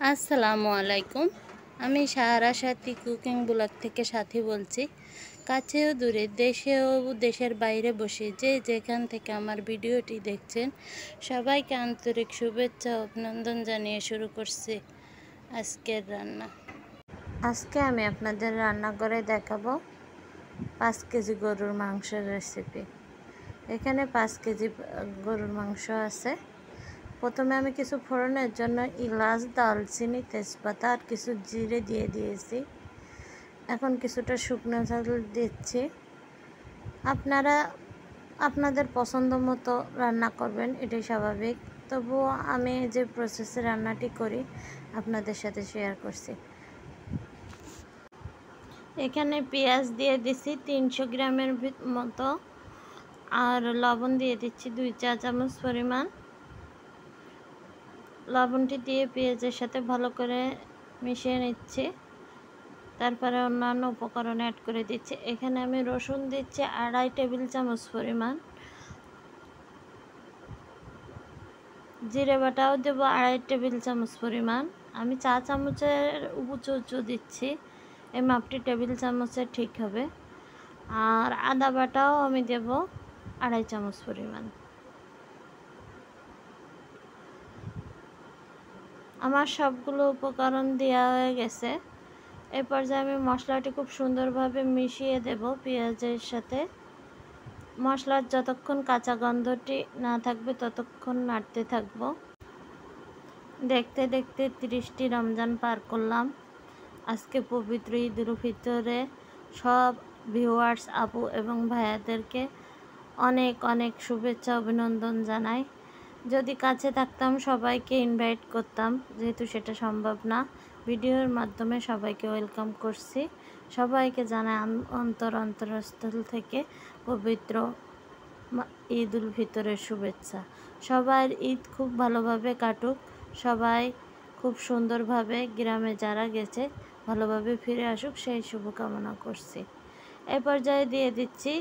আসসালামু আলাইকুম। আমি সাহারা সাথী কুকিং ব্লগ থেকে সাথী বলছি। কাছেও দূরে, দেশেও দেশের বাইরে বসে যে যেখান থেকে আমার ভিডিওটি দেখছেন, সবাইকে আন্তরিক শুভেচ্ছা ও অভিনন্দন জানিয়ে শুরু করছি আজকের রান্না। আজকে আমি আপনাদের রান্না করে দেখাবো 5 কেজি গরুর মাংসের রেসিপি। এখানে 5 কেজি গরুর মাংস আছে। প্রথমে আমি কিছু ফোড়নের জন্য এলাচ, দারচিনি, তেজপাতা আর কিছু জিরে দিয়ে দিয়েছি। এখন কিছুটা শুকনো ঝাল দিচ্ছি। আপনারা আপনাদের পছন্দ মতো রান্না করবেন, এটাই স্বাভাবিক। তবুও আমি যে প্রসেসে রান্নাটি করি আপনাদের সাথে শেয়ার করছি। এখানে পেঁয়াজ দিয়ে দিচ্ছি 300 গ্রামের মতো, আর লবণ দিয়ে দিচ্ছি 2 চা চামচ পরিমাণ। লবণটি দিয়ে পেঁয়াজের সাথে ভালো করে মিশিয়ে নিচ্ছি। তারপরে অন্যান্য উপকরণ অ্যাড করে দিচ্ছি। এখানে আমি রসুন দিচ্ছি 2.5 টেবিল চামচ পরিমাণ। জিরে বাটাও দেবো 2.5 টেবিল চামচ পরিমাণ। আমি চা চামচের উঁচু দিচ্ছি, এই মাপটি টেবিল চামচে ঠিক হবে। আর আদা বাটাও আমি দেব 2.5 চামচ পরিমাণ। আমার সবগুলো উপকরণ দেওয়া হয়ে গেছে। এই পর্যায়ে আমি মশলাটি খুব সুন্দরভাবে মিশিয়ে দেব পেঁয়াজের সাথে। মশলার যতক্ষণ কাঁচা গন্ধটি না থাকবে ততক্ষণ নাড়তে থাকব। দেখতে দেখতে 30টি রমজান পার করলাম। আজকে পবিত্র ঈদুল ফিতরে সব ভিউয়ার্স আপু এবং ভাইয়াদেরকে অনেক অনেক শুভেচ্ছা অভিনন্দন জানাই। যদি কাছে থাকতাম সবাইকে ইনভাইট করতাম, যেহেতু সেটা সম্ভব না, ভিডিওর মাধ্যমে সবাইকে ওয়েলকাম করছি। সবাইকে জানাই অন্তরস্থল থেকে পবিত্র ঈদুল ফিতরের শুভেচ্ছা। সবার ঈদ খুব ভালোভাবে কাটুক, সবাই খুব সুন্দরভাবে গ্রামে যারা গেছে ভালোভাবে ফিরে আসুক, সেই শুভকামনা করছি। এই পর্যায়ে দিয়ে দিচ্ছি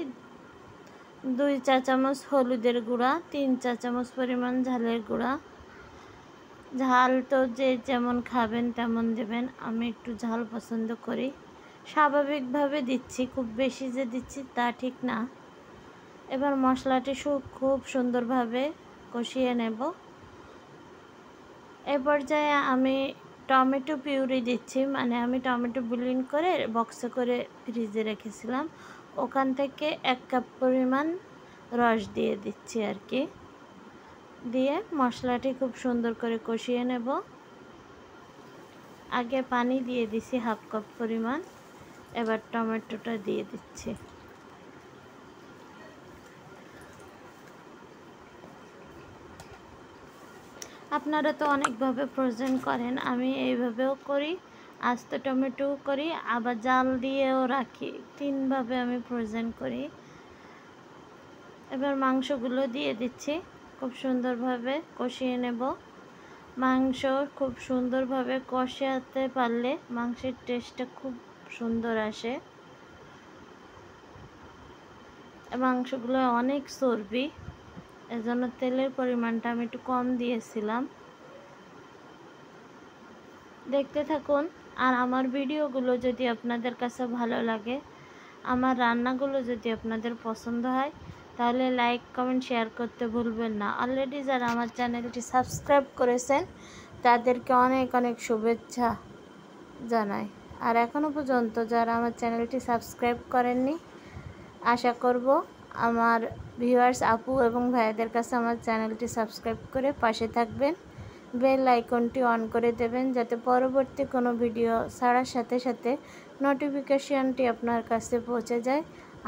2 চা চামচ হলুদের গুঁড়া, 3 চা চামচ পরিমাণ ঝালের গুঁড়া। ঝাল তো যে যেমন খাবেন তেমন দেবেন, আমি একটু ঝাল পছন্দ করি, স্বাভাবিকভাবে দিচ্ছি, খুব বেশি যে দিচ্ছি তা ঠিক না। এবার মশলাটি খুব সুন্দরভাবে কষিয়ে নেব। এই পর্যায়ে আমি টমেটো পিউরি দিচ্ছি, মানে আমি টমেটো ব্লিন্ড করে বক্সে করে ফ্রিজে রেখেছিলাম, ওখান থেকে 1 কাপ পরিমাণ রস দিয়ে দিচ্ছি আর কি। দিয়ে মশলাটি খুব সুন্দর করে কষিয়ে নেব। আগে পানি দিয়ে দিছি 1/2 কাপ পরিমাণ, এবার টমেটোটা দিয়ে দিচ্ছি। আপনারা তো অনেকভাবে ফ্রোজেন করেন, আমি এইভাবেও করি, আস্ত টমেটোও করি, আবার জাল দিয়েও রাখি। 3 ভাবে আমি ফ্রোজেন করি। এবার মাংসগুলো দিয়ে দিচ্ছি, খুব সুন্দরভাবে কষিয়ে নেব। মাংস খুব সুন্দরভাবে কষাতে পারলে মাংসের টেস্টটা খুব সুন্দর আসে। মাংসগুলো অনেক চর্বি, এজন্য তেলের পরিমাণটা আমি একটু কম দিয়েছিলাম। দেখতে থাকুন। আর আমার ভিডিওগুলো যদি আপনাদের কাছে ভালো লাগে, আমার রান্নাগুলো যদি আপনাদের পছন্দ হয়, তাহলে লাইক, কমেন্ট, শেয়ার করতে ভুলবেন না। অলরেডি যারা আমার চ্যানেলটি সাবস্ক্রাইব করেছেন তাদেরকে অনেক অনেক শুভেচ্ছা জানাই। আর এখনও পর্যন্ত যারা আমার চ্যানেলটি সাবস্ক্রাইব করেননি, আশা করব আমার ভিউয়ার্স আপু এবং ভাইয়াদের কাছে আমার চ্যানেলটি সাবস্ক্রাইব করে পাশে থাকবেন। বেল আইকনটি অন করে দেবেন, যাতে পরবর্তী কোনো ভিডিও ছাড়ার সাথে সাথে নোটিফিকেশনটি আপনার কাছে পৌঁছে যায়,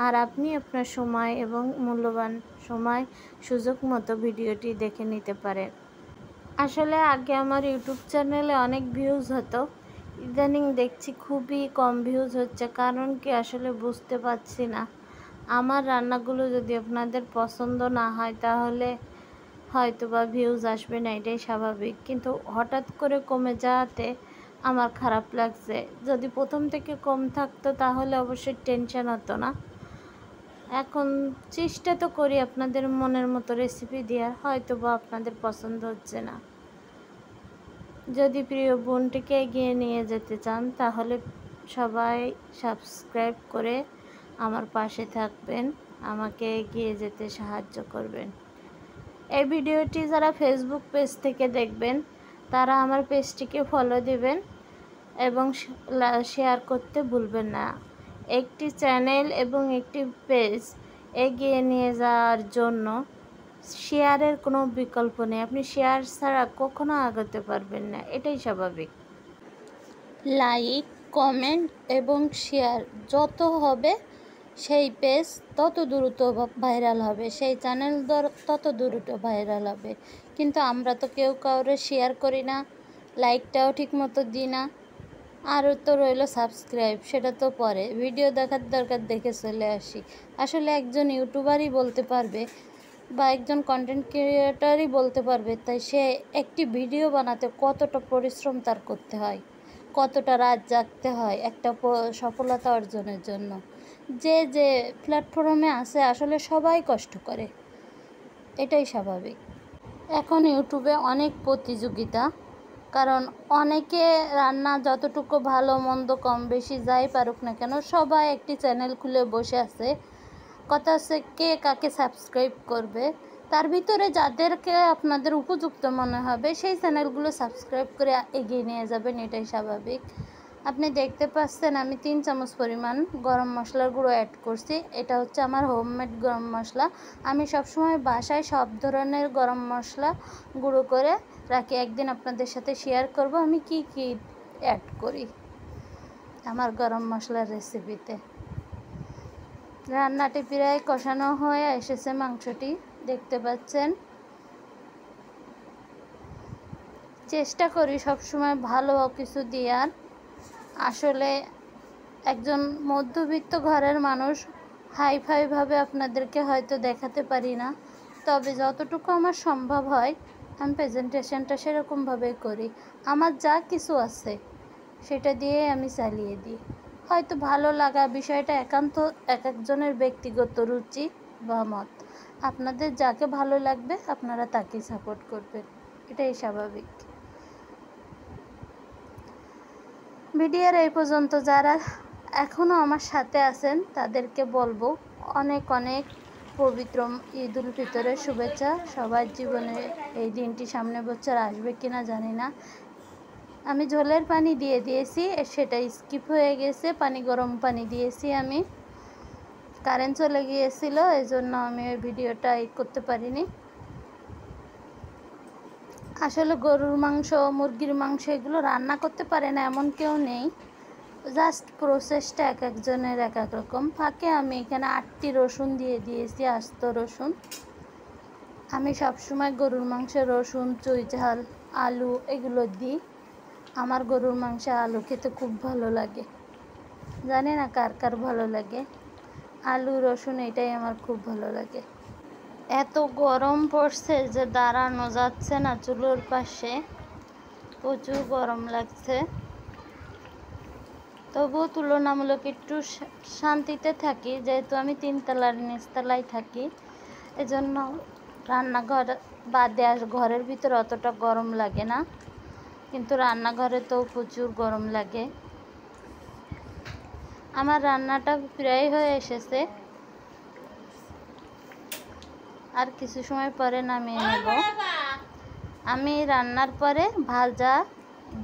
আর আপনি আপনার সময় এবং মূল্যবান সময় সুযোগ মতো ভিডিওটি দেখে নিতে পারেন। আসলে আগে আমার ইউটিউব চ্যানেলে অনেক ভিউজ হতো, ইদানিং দেখছি খুবই কম ভিউজ হচ্ছে। কারণ কি আসলে বুঝতে পারছি না। আমার রান্নাগুলো যদি আপনাদের পছন্দ না হয় তাহলে হয়তো বা ভিউজ আসবে না, এটাই স্বাভাবিক। কিন্তু হঠাৎ করে কমে যাওয়াতে আমার খারাপ লাগছে। যদি প্রথম থেকে কম থাকতো তাহলে অবশ্যই টেনশন হতো না। এখন চেষ্টা তো করি আপনাদের মনের মতো রেসিপি দেওয়ার, হয়তো বা আপনাদের পছন্দ হচ্ছে না। যদি প্রিয় বোনটিকে এগিয়ে নিয়ে যেতে চান তাহলে সবাই সাবস্ক্রাইব করে আমার পাশে থাকবেন, আমাকে এগিয়ে যেতে সাহায্য করবেন। এই ভিডিওটি যারা ফেসবুক পেজ থেকে দেখবেন তারা আমার পেজটিকে ফলো দিবেন এবং শেয়ার করতে ভুলবেন না। একটি চ্যানেল এবং একটি পেজ এগিয়ে নিয়ে যাওয়ার জন্য শেয়ারের কোনো বিকল্প নেই। আপনি শেয়ার ছাড়া কখনো আগাতে পারবেন না, এটাই স্বাভাবিক। লাইক, কমেন্ট এবং শেয়ার যত হবে সেই পেজ তত দ্রুত ভাইরাল হবে, সেই চ্যানেল তত দ্রুত ভাইরাল হবে। কিন্তু আমরা তো কেউ কাউরে শেয়ার করি না, লাইকটাও ঠিক মতো দিই না। আরও তো রইল সাবস্ক্রাইব, সেটা তো পরে, ভিডিও দেখার দরকার দেখে চলে আসি। আসলে একজন ইউটিউবারই বলতে পারবে বা একজন কন্টেন্ট ক্রিয়েটরই বলতে পারবে তাই সে একটি ভিডিও বানাতে কতটা পরিশ্রম তার করতে হয়, কতটা রাত জাগতে হয় একটা সফলতা অর্জনের জন্য। যে যে প্ল্যাটফর্মে আছে আসলে সবাই কষ্ট করে, এটাই স্বাভাবিক। এখন ইউটিউবে অনেক প্রতিযোগিতা, কারণ অনেকে রান্না যতটুকু ভালো মন্দ কম বেশি যাই পারুক না কেন সবাই একটি চ্যানেল খুলে বসে আছে। কথা হচ্ছে কে কাকে সাবস্ক্রাইব করবে, তার ভিতরে যাদেরকে আপনাদের উপযুক্ত মনে হবে সেই চ্যানেলগুলো সাবস্ক্রাইব করে এগিয়ে নিয়ে যাবেন, এটাই স্বাভাবিক। আপনি দেখতে পাচ্ছেন আমি 3 চামচ পরিমাণ গরম মশলার গুঁড়ো অ্যাড করছি। এটা হচ্ছে আমার হোমমেড গরম মশলা। আমি সবসময় বাসায় সব ধরনের গরম মশলা গুঁড়ো করে রাখি। একদিন আপনাদের সাথে শেয়ার করব আমি কি কি অ্যাড করি আমার গরম মশলার রেসিপিতে। রান্নাটি প্রায় কষানো হয়ে এসেছে, মাংসটি দেখতে পাচ্ছেন। চেষ্টা করি সবসময় ভালো কিছু দেওয়ার। আসলে একজন মধ্যবিত্ত ঘরের মানুষ, হাইফাইভাবে আপনাদেরকে হয়তো দেখাতে পারি না, তবে যতটুকু আমার সম্ভব হয় আমি প্রেজেন্টেশনটা সেরকমভাবেই করি। আমার যা কিছু আছে সেটা দিয়ে আমি চালিয়ে দিই। হয়তো ভালো লাগা বিষয়টা একান্ত এক একজনের ব্যক্তিগত রুচি বা মত। আপনাদের যাকে ভালো লাগবে আপনারা তাকেই সাপোর্ট করবেন, এটাই স্বাভাবিক। ভিডিওর এই পর্যন্ত যারা এখনও আমার সাথে আছেন তাদেরকে বলবো অনেক অনেক পবিত্র ঈদ উল ফিতরের শুভেচ্ছা। সবার জীবনে এই দিনটি সামনে বছর আসবে কিনা জানি না। আমি ঝোলের পানি দিয়ে দিয়েছি, সেটা স্কিপ হয়ে গেছে, গরম পানি দিয়েছি আমি। কারেন্ট চলে গিয়েছিল, এই জন্য আমি ওই ভিডিওটা করতে পারিনি। আসলে গরুর মাংস, মুরগির মাংস এগুলো রান্না করতে পারে না এমন কেউ নেই, জাস্ট প্রসেসটা এক একজনের এক এক রকম। ফাঁকে আমি এখানে 8টি রসুন দিয়ে দিয়েছি, আস্ত রসুন। আমি সবসময় গরুর মাংসে রসুন, চুই ঝাল, আলু এগুলো দিই। আমার গরুর মাংসে আলু খেতে খুব ভালো লাগে, জানি না কার কার ভালো লাগে। আলু রসুন এটাই আমার খুব ভালো লাগে। এত গরম পড়ছে যে দাঁড়ানো যাচ্ছে না চুলোর পাশে, প্রচুর গরম লাগছে। তবুও তুলনামূলক একটু শান্তিতে থাকি, যেহেতু আমি 3 তলার নিচতলায় থাকি, এজন্য রান্নাঘর বাদে আর ঘরের ভিতরে অতটা গরম লাগে না, কিন্তু রান্নাঘরে তো প্রচুর গরম লাগে। আমার রান্নাটা প্রায় হয়ে এসেছে, আর কিছু সময় পরে নামিয়ে নেব। আমি রান্নার পরে ভাজা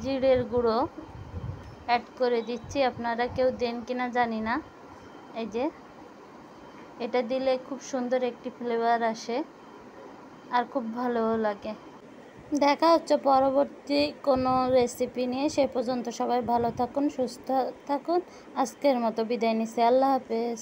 জিরের গুঁড়ো অ্যাড করে দিচ্ছি, আপনারা কেউ দেন কিনা জানি না। এই যে এটা দিলে খুব সুন্দর একটি ফ্লেভার আসে আর খুব ভালোও লাগে। দেখা হচ্ছে পরবর্তী কোনো রেসিপি নিয়ে, সে পর্যন্ত সবাই ভালো থাকুন, সুস্থ থাকুন। আজকের মতো বিদায় নিচ্ছি, আল্লাহ হাফেজ।